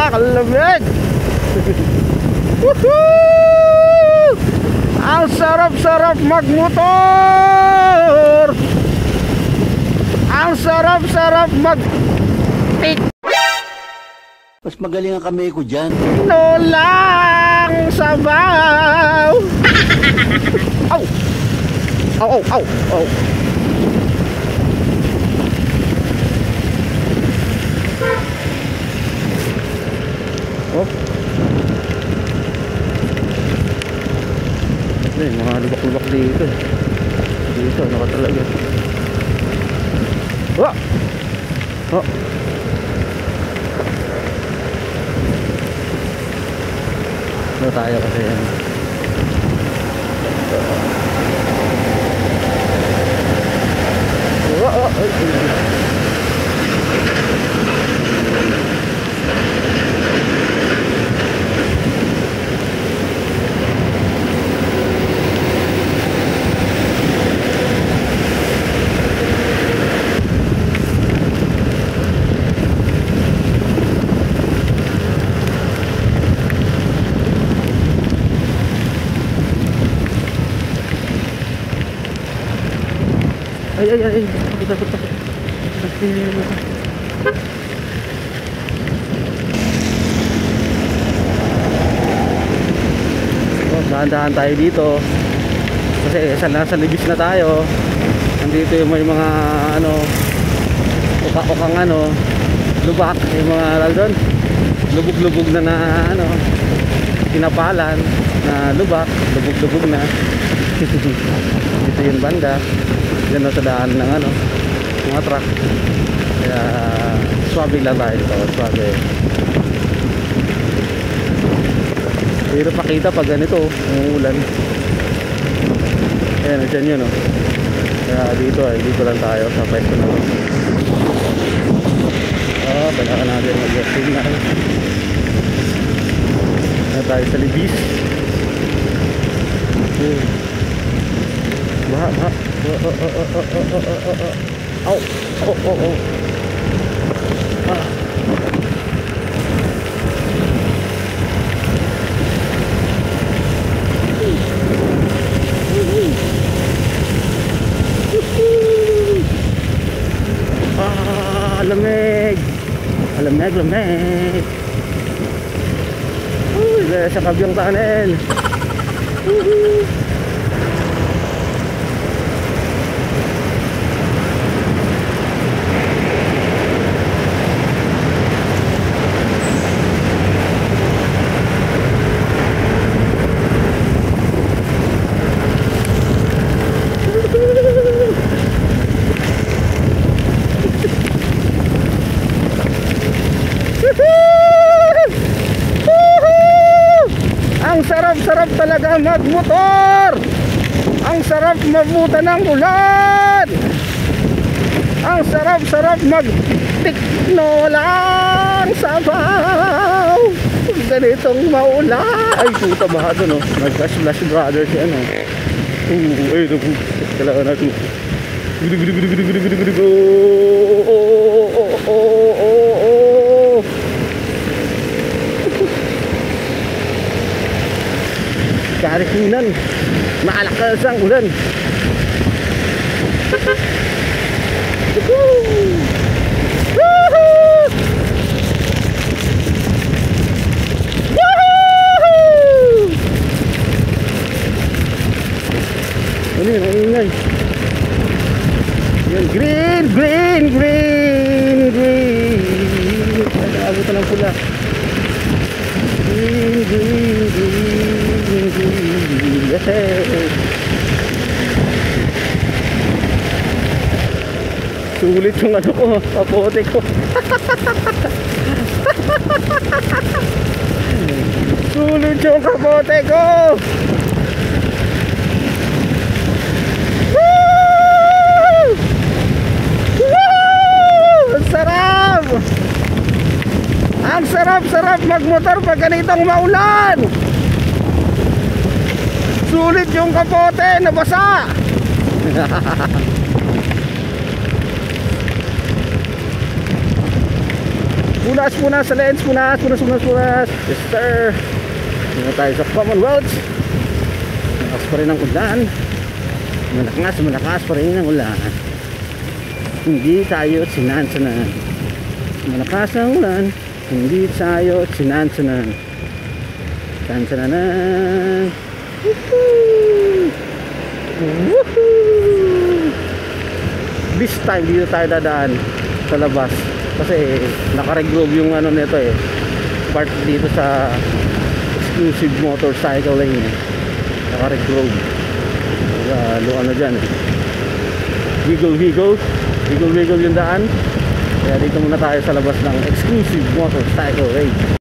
Kalamig! Woohoo! Ang sarap-sarap magmotor! Ang sarap-sarap mag-tik! Mas magaling ang kamay ko dyan. Nolang sabaw! Au! Au, au, au, au! Oh! Ay, mga lubak-lubak dito. Dito, nakatalaga. Oh! Oh! Ano tayo kasi yan? Oh! Oh! Ay, ay, ay, takot. Dahan-dahan tayo dito kasi nasa libis na tayo. Nandito yung may mga ano, ukang ano, lubak, yung mga doon, lubog-lubog na ano, tinapalan na lubak, lubog-lubog na. Dito yung banda. Yan sa daan ng ano, mga truck. Kaya swabe lang tayo dito, swabe. Pero pakita pag ganito, umuulan. Ayan, dyan yun, oh. Kaya dito ay, dito lang tayo sa pwesto na. Oh, kailangan natin mag-signal. Na tayo sa libis. Baha. Au. Oh. Ah. Lamig. Uy, sa Kabyang Tunnel. Ang sarap-sarap talaga magmotor. Ang sarap mabutan ng ulan. Ang sarap-sarap mag-tiknolang sabaw. Ganitong maulan. Ay, puta baha doon, oh. Nag-splash brother si ano. Ay, naku. Kailangan natin. Karikinan, malakas ang ulan. Ano yun, ang ingay. Yan, green. Nag-aabutan ng pula. Green. Yes. Sulit yung ano ko, kapote ko. Sulit yung kapote ko. Ang sarap. Ang sarap-sarap magmotor pag ganitong maulan. Sulit yung kapote, nabasa. Punas sa lens, punas. Yes sir. Dito tayo sa Commonwealth. Malakas pa rin ang ulan. Malakas pa rin ang ulan. Hindi tayo sinansanan. Malakas ang ulan. Hindi tayo sinansanan. Sansananan. Woohoo! Woohoo! This time dito tayo dadaan sa labas kasi naka-regrove yung ano nito eh, part dito sa exclusive motorcycle lane eh. Naka-regrove ano dyan eh, wiggle yung daan, kaya dito muna tayo sa labas ng exclusive motorcycle lane.